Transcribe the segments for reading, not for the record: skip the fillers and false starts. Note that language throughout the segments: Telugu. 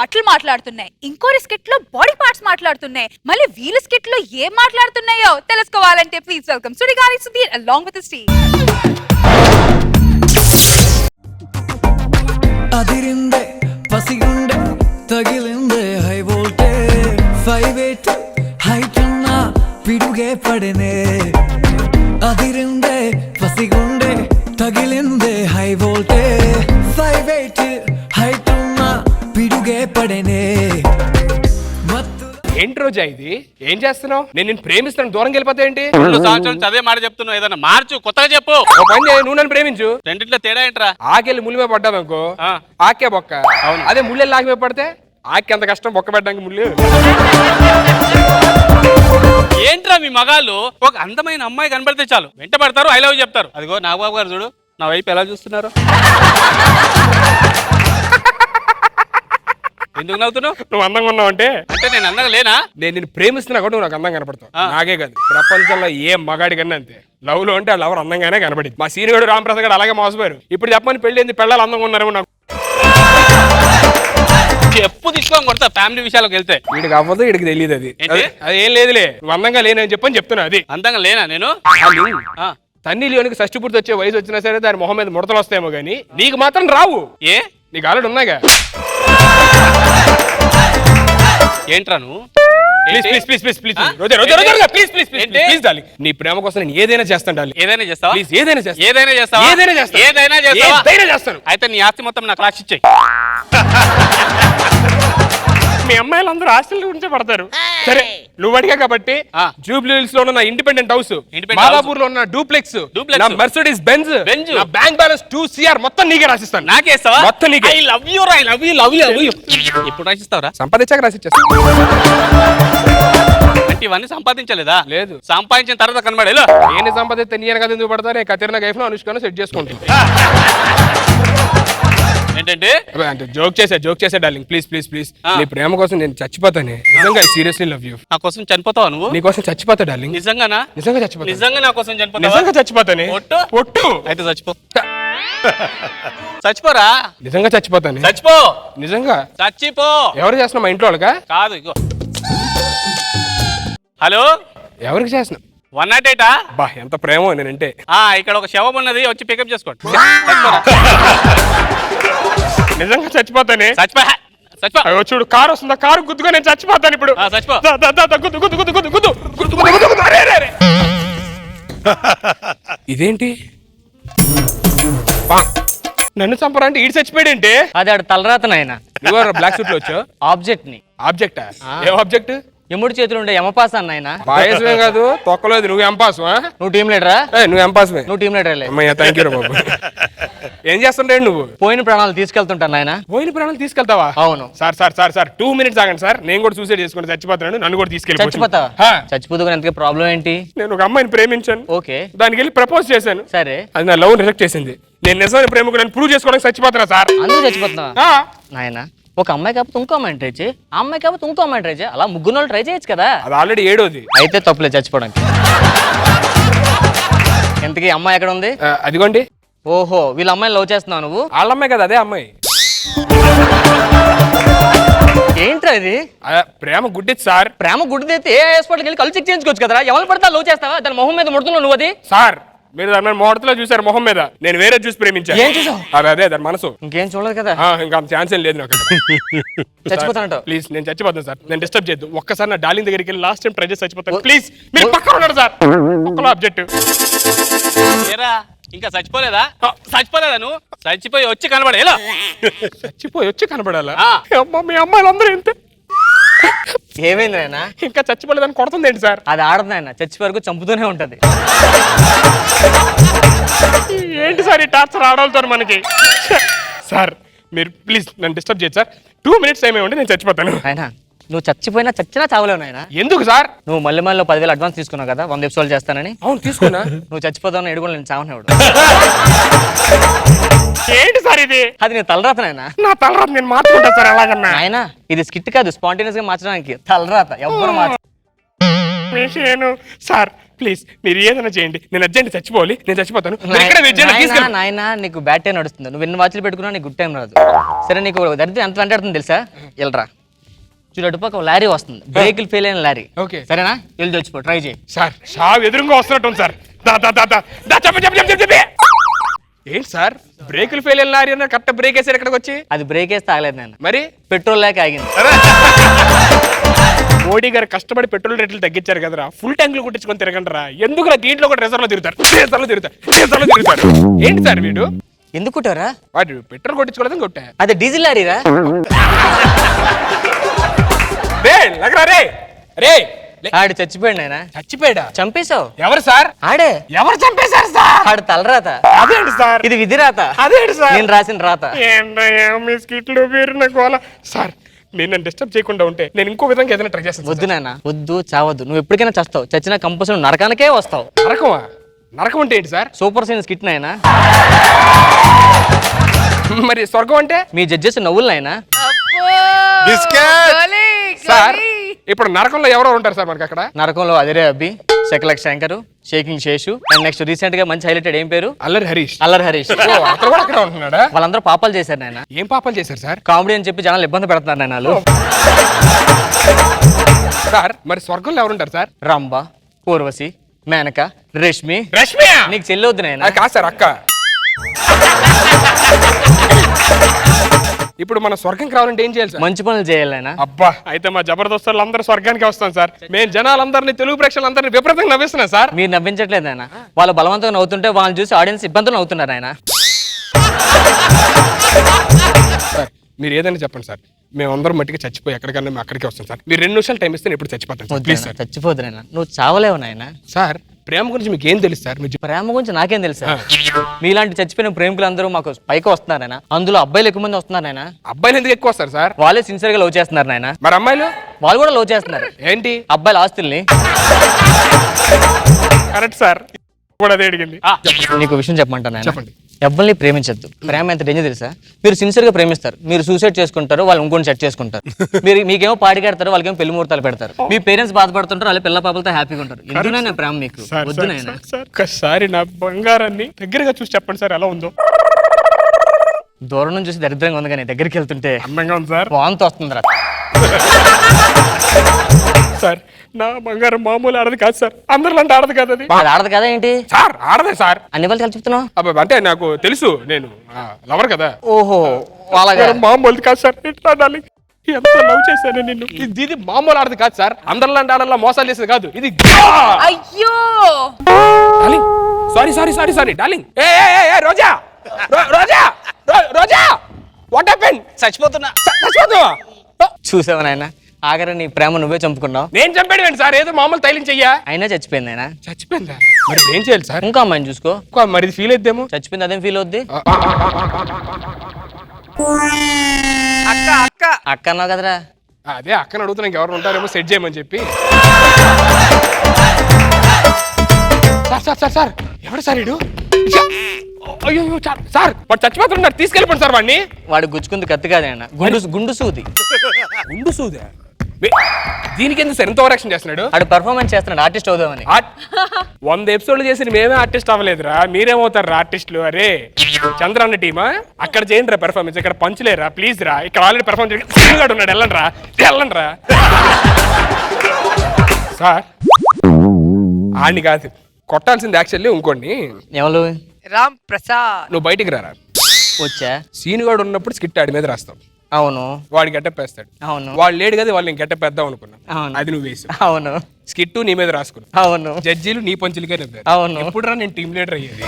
బట్టలు మాట్లాడుతున్నాయి, ఇంకోరి స్కిట్ లో బాడీ పార్ట్స్ మాట్లాడుతున్నాయి, మళ్ళీ వీళ్ళ స్కిట్ లో ఏం మాట్లాడుతున్నాయో తెలుసుకోవాలంటే please welcome Sudigali Sudheer along with his team. అదిరిందే పసిగుండే తగిలిందే హై వోల్టేజ్ 58 హైట్ ఉన్న పిడుగే పడనే అదిరిందే పసిగుండే తగిలిందే హై వోల్టేజ్ 58 హైట్ ఉన్న పిడుగే పడనే. ఏంటి రోజా ఇది? ఏం చేస్తున్నావు? నేను ప్రేమిస్తాను దూరం వెళ్ళిపోతా ఏంటి? అదే మాట చెప్తున్నావు, ఏదన్నా మార్చు, కొత్తగా చెప్పు. ఓ పని చేయి, నువ్వు నన్ను ప్రేమించు. రెండిట్లో తేడా ఏంట్రా? ఆకెళ్ళి ముళ్ళుమే పడ్డావు అనుకో, ఆకే బొక్క. అవును, అదే ముళ్ళెళ్ళి ఆకి పడితే ఆకి ఎంత కష్టం బొక్క పెట్టడానికి ముళ్ళు. ఏంట్రా మీ మగాళ్ళు ఒక అందమైన అమ్మాయి కనబడితే చాలు వెంట పడతారు, ఐ లవ్ చెప్తారు. అదిగో నాగబాబు గారు చూడు నా వైపు ఎలా చూస్తున్నారు. ఎందుకు నవ్వుతున్నావు? నువ్వు అందంగా ఉన్నావు అంటే నేను అందంగా లేనా? నేను నిన్ను ప్రేమిస్తున్నా కూడా నువ్వు నాకు అందంగా కనపడతావు. నాకే కాదు, ప్రపంచంలో ఏ మగాడి కన్నా అంతే. లవ్ లో అంటే ఆ లవర్ అందంగానే కనబడింది. మా సీనియర్ రామప్రసాద్ గారు అలాగే మోసపోయారు. ఇప్పుడు చెప్పని పెళ్లి ఏంది, పెళ్ళాలు అందంగా ఉన్నారు. నాకు చెప్పు తీసుకొని కొడతా ఫ్యామిలీ విషయాలకు వెళ్తే. వీడికి అవ్వదు, వీడికి తెలియదు. అది ఏం లేదులే, నువ్వు అందంగా లేనని చెప్పని చెప్తున్నా. అది అందంగా లేనా నేను? తన్ని లేనికి షష్టి పూర్తి వచ్చే వయసు వచ్చినా సరే దాని మొహం మీద ముడతలు వస్తాయేమో గానీ నీకు మాత్రం రావు. ఏ నీకు ఆల్రెడీ ఉన్నాయిగా. ఏంట్రా నువ్వు? నీ ప్రేమ కోసం నేను ఏదైనా చేస్తాను డాలి. ఏదైనా చేస్తావా? ఏదైనా చేస్తాను. అయితే నీ ఆస్తి మొత్తం నాకు రాసి ఇచ్చేయ్. మీ అమ్మాయిలందరూ ఆస్తుల గురించే పడతారు. సరే నువ్వు అడిగా కాబట్టి జూబ్లీ హిల్స్ లో ఉన్న ఇండిపెండెంట్ హౌస్, మాదాపూర్ లో ఉన్న duplex, Mercedes Benz, bank balance 2 CR మొత్తం నీకే రాసిస్తాను. నాకేస్తావా? మొత్తం నీకే. ఐ లవ్ యు రా, I love you, love you, love you. ఎప్పుడు రాసిస్తావురా? సంపాదించాక రాసిచ్చేస్తా. అంటే ఇవన్నీ సంపాదించలేదా? లేదు, సంపాదించిన తర్వాత కనబడే. నేను సంపాదిస్తే నీ వెనక ఎందుకు పడతారు? కతీర్నా గైఫ్ లో అనుష్కను సెట్ చేసుకుంటుంది. ఏంటంటే అంటే జోక్ చేసా డార్లింగ్. ప్లీజ్ నీ ప్రేమ కోసం నేను చచ్చిపోతానే. నిజంగా సీరియస్లీ లవ్ యూ. నా కోసం చనిపోతావా నువ్వు? నీ కోసం చచ్చిపోతా డార్లింగ్. నిజంగానా? నిజంగా చచ్చిపోతా. నిజంగా నా కోసం చనిపోతావా? నిజంగా చచ్చిపోతానే. ఒట్టు. అయితే చచ్చిపో. చచ్చిపోరా. నిజంగా చచ్చిపోతానే. చచ్చిపో. నిజంగా చచ్చిపో. ఎవరు చేస్తున్నా? మా ఇంట్లో వాళ్ళకా? కాదు, ఇగో. హలో, ఎవరికి చేస్తున్నా? 108. బా ఎంత ప్రేమ నేనంటే. ఇక్కడ ఒక శవం ఉన్నది, వచ్చి పికప్ చేసుకోండి. నిజంగా చచ్చిపోతానే. చచ్చిపో. చూడు కారు వస్తుందా, కారు గుద్దుగా నేను చచ్చిపోతాను ఇప్పుడు. చచ్చిపో. ఇదేంటి నన్ను చంపరంటే ఈడు చచ్చిపోయాడంటే? అది ఆడు తలరాత నాయన. బ్లాక్ సూట్ లో వచ్చావు. ఆబ్జెక్ట్ ని. ఆబ్జెక్టా? ఏం ఆబ్జెక్ట్? ఎముడి చేతులు ఉండే యమపాస్ అన్నాయన. పాయసమే కాదు తొక్కలేదు. నువ్వు ఎంపాస్. నువ్వు టీం లీడరా? నువ్వు ఎంపాస్మే. నువ్వు టీం లీడర్. థ్యాంక్ యూ బాబు. ఏం చేస్తుంటే నువ్వు? పోయిన ప్రాణాలు తీసుకెళ్తుంటాను నాయన. పోయిన ప్రాణాలు తీసుకెళ్తావా? అవును సార్ 2 minutes ఆగండి సార్. నేను కూడా సూసైడ్ చేసుకుంటే చచ్చిపోతున్నాను. నన్ను కూడా తీసుకెళ్ళి. చచ్చిపోతావా? చచ్చిపోతు ఎంత ప్రాబ్లం ఏంటి? నేను ఒక అమ్మాయిని ప్రేమించాను. ఓకే, దానికి వెళ్ళి ప్రపోజ్ చేశాను. సరే, అది నా లవ్ రిజెక్ట్ చేసింది. నేను నిజమైన ప్రేమకు నేను ప్రూవ్ చేసుకోవడానికి చచ్చిపోతున్నా సార్. అందరూ చచ్చిపోతున్నా నాయన. ఒక అమ్మాయి కాకపోతే ఇంకో అమ్మాయిని ట్రై చేయి, ఆ అమ్మాయి కాకపోతే ఇంకో అమ్మాయిని ట్రై చేయి. అలా ముగ్గురు వాళ్ళు ట్రై చేయొచ్చు కదా. అది ఆల్రెడీ 7వ. అయితే తప్పులేదు చచ్చిపోవడానికి. ఎంతకీ అమ్మాయి ఎక్కడ ఉంది? అదిగోండి. ఓహో, వీళ్ళ అమ్మాయిని లవ్ చేస్తున్నావు నువ్వు? వాళ్ళ అమ్మాయి కదా, అదే అమ్మాయి. ఏంట్రా ఇది? ప్రేమ గుడ్డిది సార్. ప్రేమ గుడ్డిది అయితే ఏ హాస్పిటల్కి వెళ్ళి కళ్ళు చెక్ చేయించుకోవచ్చు కదా. ఎవరు పడతా లవ్ చేస్తావా? దాని మొహం మీద ముడుతున్నావు నువ్వు. అది సార్ మీరు దాని మోడతలో చూసారు మొహం మీద. నేను వేరే చూసి ప్రేమించాను. ఏం చూసావు? అదే దాని మనసు. ఇంకేం చూడలేదు కదా. ఇంకా ఛాన్స్ ఏం లేదు నాకు. చచ్చిపోతానంట. ప్లీజ్ నేను చచ్చిపోతాను సార్. నేను డిస్టర్బ్ చేయొద్దు. ఒక్కసారి నా డార్లింగ్ దగ్గరికి వెళ్ళి లాస్ట్ టైం ట్రై చేసి చచ్చిపోతాను. ప్లీజ్ మీరు పక్కన ఉన్నారు సార్. ఒక్కలో ఆబ్జెక్టివ్. ఇంకా చచ్చిపోలేదా? చచ్చిపోలేదా నువ్వు? చచ్చిపోయి వచ్చి కనబడేలా. చచ్చిపోయి వచ్చి కనబడాలా? మీ అమ్మాయిలందరూ ఇంతే. ఏమైంది నాయన? ఇంకా చచ్చిపోలేదని కొడుతుంది ఏంటి సార్? అది ఆడదు ఆయన, చచ్చి వరకు చంపుతూనే ఉంటది. ఏంటి సార్ ఈ టార్చర్ ఆడవాళ్ళతో మనకి? సార్ మీరు ప్లీజ్ నన్ను డిస్టర్బ్ చేయదు సార్. 2 minutes టైం ఇవ్వండి, నేను చచ్చిపోతాను. ఆయన నువ్వు చచ్చిపోయినా చచ్చినా చావలేవు నాయన. ఎందుకు సార్? నువ్వు మళ్ళీ 10,000 అడ్వాన్స్ తీసుకున్నావు కదా 100 ఎపిసోడ్లు చేస్తానని. అవును తీసుకున్నా. నువ్వు చచ్చిపోతావు ఎడుగులు నేను చావనేవాడు. ఏంటి సార్ ఇది? అది నేను తలరాత నాయన. నా తలరాత నేను మార్చుకుంటా సార్. ఎలాగన్నా ఆయన ఇది స్కిట్ కాదు, స్పాంటేనియస్ గా మార్చడానికి తలరాత ఎవ్వరు మార్చు. సార్ ప్లీజ్ మీరు ఏదైనా చేయండి, నేను అర్జెంట్ చచ్చిపోవాలి, నేను చచ్చిపోతాను. మీరు ఇక్కడే వెయిట్ చేయండి, తీసుకెళ్ళండి. నాయన నీకు బ్యాడ్ టైం నడుస్తుంది, నువ్వు ఎన్ని వాచ్లు పెట్టుకున్నా నీకు గుడ్ టైం రాదు. సరే నీకు దరిద్రం ఎంత వెంటాడుతుంది తెలుసా? వెళ్ళరా చూడు, అటుపక్క ఒక లారీ వస్తుంది, బ్రేకులు ఫెయిల్ అయిన లారీ. ఓకే సరేనా, వెళ్ళి తెచ్చిపో, ట్రై చేయి. సార్ షాప్ ఎదురుగా వస్తున్నట్టు సార్. దా దా దా దా దా చెప్పి ఏంటి సార్ బ్రేకులు ఫెయిల్ అయిన లారీ అన్న కరెక్ట్ బ్రేక్ వేసారు ఇక్కడికి వచ్చి? అది బ్రేక్ వేస్తే ఆగలేదు నాయన, మరి పెట్రోల్ లేక ఆగింది. మోడీ గారు కష్టపడి పెట్రోల్ రేట్లు తగ్గించారు కదరా, ఫుల్ ట్యాంకులు కొట్టించుకొని తిరగండిరా. ఎందుకు దీంట్లో కూడా రిజర్వ్ లో తిరుగుతారు. ఏంటి సార్ వీడు? ఎందుకు కొట్టారా? వాడు పెట్రోల్ కొట్టించుకోలేదని కొట్టా. అది డీజిల్ లారీరా. రే లగరా రే రే. ఆడు చచ్చిపోయాడు నాయన. చచ్చిపోయాడా? చంపేశావు. ఎవరు సార్? ఆడే. ఎవరు చంపేశారు సార్? ఆడు తలరాత. అదేంటి సార్? ఇది విధి రాత. అదేంటి సార్? నేను రాసిన రాత. మీ స్కిట్లు పేరున గోల. సార్ మీరు నన్ను డిస్టర్బ్ చేయకుండా ఉంటే నేను ఇంకో విధంగా ఏదైనా ట్రై చేస్తాను. వద్దు నాయన, వద్దు, చావద్దు. నువ్వు ఎప్పటికైనా చస్తావు, చచ్చినా కంపల్సరీ నరకానికే వస్తావు. నరకమా? నరకం అంటే ఏంటి సార్? సూపర్ సీన్ స్కిట్ నాయన. మరి స్వర్గం అంటే? మీ జడ్జెస్ నవ్వులు నాయన. సార్ ఇప్పుడు నరకంలో ఎవరో ఉంటారు సార్ మనకి అక్కడ? నరకంలో అదిరే అబ్బి, Shakalaka Shankar, shaking Seshu, and next recent గా మంచి హైలైటెడ్ ఏం పేరు? అల్లరి హరీష్. అల్లరి హరీష్. అతను కూడా అక్కడ ఉంటున్నాడా? వాళ్ళందరూ పాపాలు చేశారు నాయన. ఏం పాపాలు చేశారు సార్? కామెడీ అని చెప్పి జనాలు ఇబ్బంది పెడుతున్నారు నాయన వాళ్ళు. సార్ మరి స్వర్గంలో ఎవరుంటారు సార్? రంభ, పూర్వశి, మేనక, రష్మి. రష్మి నీకు చెల్లొద్దు నాయన. కాదు సార్, అక్క. ఇప్పుడు మన స్వర్గంకి రావాలంటే ఏం చేయాలి సార్? మంచి పనులు చేయాలి నాయన. అబ్బా అయితే మా జబర్దస్తులు అందరూ స్వర్గానికి వస్తాం సార్. మేము జనాలందరినీ, తెలుగు ప్రేక్షకులందరినీ విపరీతంగా నవ్విస్తున్నాం సార్. మీరు నవ్వించట్లేదు ఆయన, వాళ్ళు బలవంతంగా నవ్వుతుంటే వాళ్ళని చూసి ఆడియన్స్ ఇబ్బందులు నవ్వుతున్నారు ఆయన. సార్ మీరు ఏదైనా చెప్పండి సార్, మేమందరం మట్టికి చచ్చిపోయి ఎక్కడికన్నా మేము అక్కడికి వస్తాం సార్. మీరు 2 నిమిషాలు టైం ఇస్తే నేను ఇప్పుడు చచ్చిపోతాను ప్లీజ్ సార్. చచ్చిపోదు నాయన, నువ్వు చావలేవు నాయన. సార్ ప్రేమ గురించి మీకు ఏం తెలుసు సార్? మీరు ప్రేమ గురించి నాకేం తెలుసా? మీలాంటి చచ్చిపోయిన ప్రేమికులు అందరూ మాకు పైకి వస్తున్నారు ఆయన. అందులో అబ్బాయిలు ఎక్కువ మంది వస్తున్నారు ఆయన. అబ్బాయిలు ఎందుకు ఎక్కువ వస్తారు సార్? వాళ్ళే సిన్సియర్ గా లవ్ చేస్తున్నారు నాయన. మరి అమ్మాయిలు? వాళ్ళు కూడా లవ్ చేస్తున్నారు. ఏంటి? అబ్బాయిల ఆస్తుల్ని. కరెక్ట్ సార్, కూడా అదే అడిగింది. నీకు విషయం చెప్పమంటాను నాయన. చెప్పండి. ఎవరిని ప్రేమించద్దు. ప్రేమ ఎంత డేంజర్ తెలుసా? మీరు సిన్సియర్ గా ప్రేమిస్తారు, మీరు సూసైడ్ చేసుకుంటారు, వాళ్ళు ఇంకొని సెట్ చేసుకుంటారు. మీరు మీకేమో పాడి కడతారు, వాళ్ళకేమో పెళ్లి ముహూర్తాలు పెడతారు. మీ పేరెంట్స్ బాధపడుతుంటారు, వాళ్ళ పిల్ల పాపలతో హ్యాపీగా ఉంటారు. ఎందుకైనా ప్రేమ మీకు వద్దు నాయన. ఒక్కసారి నా బంగారాన్ని దగ్గరగా చూసి చెప్పండి సార్ ఎలా ఉందో. దూరం నుంచి చూసి దరిద్రంగా ఉంది, కానీ దగ్గరికి వెళ్తుంటే అందంగా ఉంది సార్. వాంతి వస్తుంది రా. సార్ నా బంగారం మామూలు ఆడదు కాదు సార్, అందరిలాంటి ఆడదు కాదు అది. అది ఆడదు కదా ఏంటి సార్? ఆడదే సార్. అన్ని వాళ్ళు కలిసి చెప్తున్నావు? అబ్బా అంటే నాకు తెలుసు, నేను లవర్ కదా. ఓహో అలాగే. మామూలు కాదు సార్, ఎట్లా ఆడాలి? ఎంత లవ్ చేశాను నిన్ను. ఇది మామూలు ఆడదు కాదు సార్, అందరిలాంటి ఆడల్లా మోసాలు చేసేది కాదు ఇది. అయ్యో darling, sorry sorry sorry sorry darling. ఏ రోజా, రోజా, రోజా, వాట్ హ్యాపెన్? చచ్చిపోతున్నా. చచ్చిపోతావా? చూసావా నాయన, ఆఖరి నీ ప్రేమ నువ్వే చంపుకున్నావు. నేను చంపాడు ఏంటి సార్? ఏదో మామూలు తైలింగ్ చెయ్యా. అయినా చచ్చిపోయింది ఆయన. చచ్చిపోయిందా? మరి ఏం చేయాలి సార్? ఇంకా అమ్మాయిని చూసుకో. మరి ఇది ఫీల్ అయిద్దేమో. చచ్చిపోయింది అదేం ఫీల్ అవుద్ది? అక్క అక్క అక్క అన్నావు కదరా. అదే అక్కని అడుగుతున్నా, ఎవరు ఉంటారేమో సెట్ చేయమని చెప్పి. సార్ సార్ సార్ సార్ ఎవడు సార్ ఇడు? అయ్యో సార్ వాడు చచ్చిపోతున్నాడు, తీసుకెళ్ళిపోండి సార్ వాడిని. వాడు గుచ్చుకుంది కత్తి కాదు ఆయన, గుండు సూది. గుండు సూదా? దీనికి ఎందుకు సార్ ఎంత ఓవరాక్షన్ చేస్తున్నాడు? వాడు పర్ఫార్మెన్స్ చేస్తున్నాడు, ఆర్టిస్ట్ అవుదామని. 100 ఎపిసోడ్లు చేసి మేమే ఆర్టిస్ట్ అవ్వలేదురా, మీరేమవుతారు ఆర్టిస్టులు? అరే చంద్ర అన్న టీమా, అక్కడ చేయండి రా పెర్ఫార్మెన్స్, ఇక్కడ పంచలేరా ప్లీజ్ రా. ఇక్కడ ఆల్రెడీ పెర్ఫార్మ్ చేసి ఉన్నాడు, వెళ్ళండి రా వెళ్ళండి రా. సార్ ఆడిని కాదు కొట్టాల్సింది, యాక్చువల్లీ ఇంకోండి. ఎవరు? రామ్ ప్రసాద్. నువ్వు బయటికి రారా. వచ్చా? సీనుగాడు ఉన్నప్పుడు స్కిట్ ఆడి మీద రాస్తాం. అవును. వాడు గెటప్ వేస్తాడు. అవును. వాడు లేడు కదా, వాళ్ళు నేను గెటప్ వేద్దాం అనుకున్నా. అవును. అది నువ్వు వేసి. అవును. స్కిట్ నీ మీద రాసుకున్నా. అవును. జడ్జీలు నీ పంచులకే నవ్వారు. అవును. ఎప్పుడు రా నేను టీమ్ లీడర్ అయ్యేది?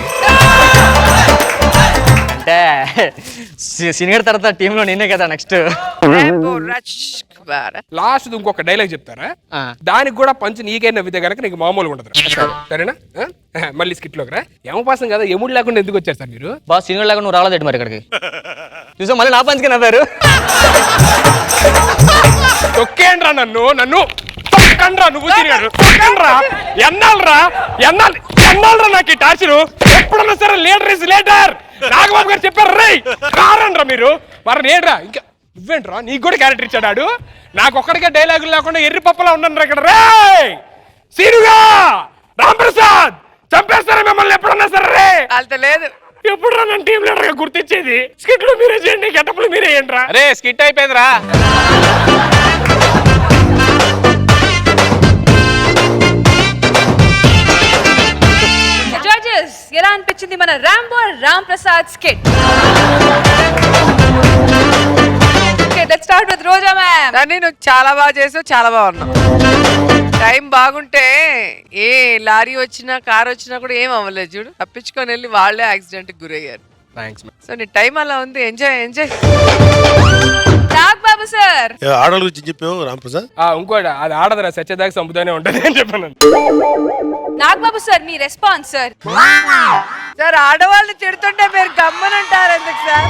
అంటే సీనియర్ తర్వాత టీంలో నేనే కదా నెక్స్ట్. లాస్ట్ ఇంకొక డైలాగ్ చెప్తారా, దానికి కూడా పంచు నీకే నవ్వితే కనుక నీకు మామూలుగా ఉండదు. సరేనా? మళ్ళీ స్కిట్ లోకి రా. ఏమపాసం కదా, ఎముడు లేకుండా ఎందుకు వచ్చారు సార్ మీరు? బాగా సీనియర్ లేకుండా నువ్వు రాలేదు మరి ఇక్కడికి. చూసా మళ్ళీ నా పంచుకి నవ్వారు. తొక్కేండ్రా నన్ను, నన్ను తొక్కండ్రా. నువ్వు తిరిగాడు తొక్కండ్రా. ఎన్నాళ్ళరా ఎన్నాళ్ళరా నాకు ఈ టార్చరు? ఎప్పుడన్నా సరే లీడర్ ఇస్ లీడర్. నాగబాబు గారు చెప్పారు రే కారండ్రా మీరు. మరి నేడ్రా ఇంకా నువ్వేంట్రా, నీకు కూడా క్యారెక్టర్ ఇచ్చాడు. నాకు ఒక్కడికే డైలాగులు లేకుండా ఎర్రి పప్పలా ఉన్నాను ఇక్కడ. రే సీనుగా రాంప్రసాద్ చంపేస్తారా మిమ్మల్ని ఎప్పుడన్నా సరే? లేదు ఎప్పుడు నన్ను టీం లీడర్ గా గుర్తించేది? స్కిట్లు మీరే చేయండి, గెటప్లు మీరే ఏంట్రా? అరే స్కిట్ అయిపోయిందిరా. జడ్జెస్ ఎలా అనిపించింది మన Rambo Ram Prasad skit? Okay let's start with Roja ma'am. కానీ నువ్వు చాలా బాగా చేసావు, చాలా బాగున్నావు. టైం బాగుంటే ఏ లారీ వచ్చినా కార్ వచ్చినా కూడా ఏం అవ్వలేదు చూడు, తప్పించుకొని వెళ్ళి వాళ్ళే యాక్సిడెంట్ కి గురయ్యారు. థ్యాంక్స్ సో నీ టైం అలా ఉంది, ఎంజాయ్ ఎంజాయ్. నాగ్ బాబు సార్. ఆడల గురించి చెప్పావు రాంప్రసాద్. ఇంకోటి అది ఆడదరా సత్యదాకా చంపుతానే ఉంటది అని చెప్పాను. నాగ్ బాబు సార్ మీ రెస్పాన్స్ సార్. సార్ ఆడవాళ్ళు తిడుతుంటే మీరు గమ్మనుంటారు ఎందుకు సార్?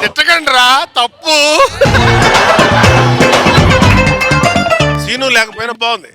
తిట్టకండి రా, తప్పు. సీను లేకపోయినా బాగుంది.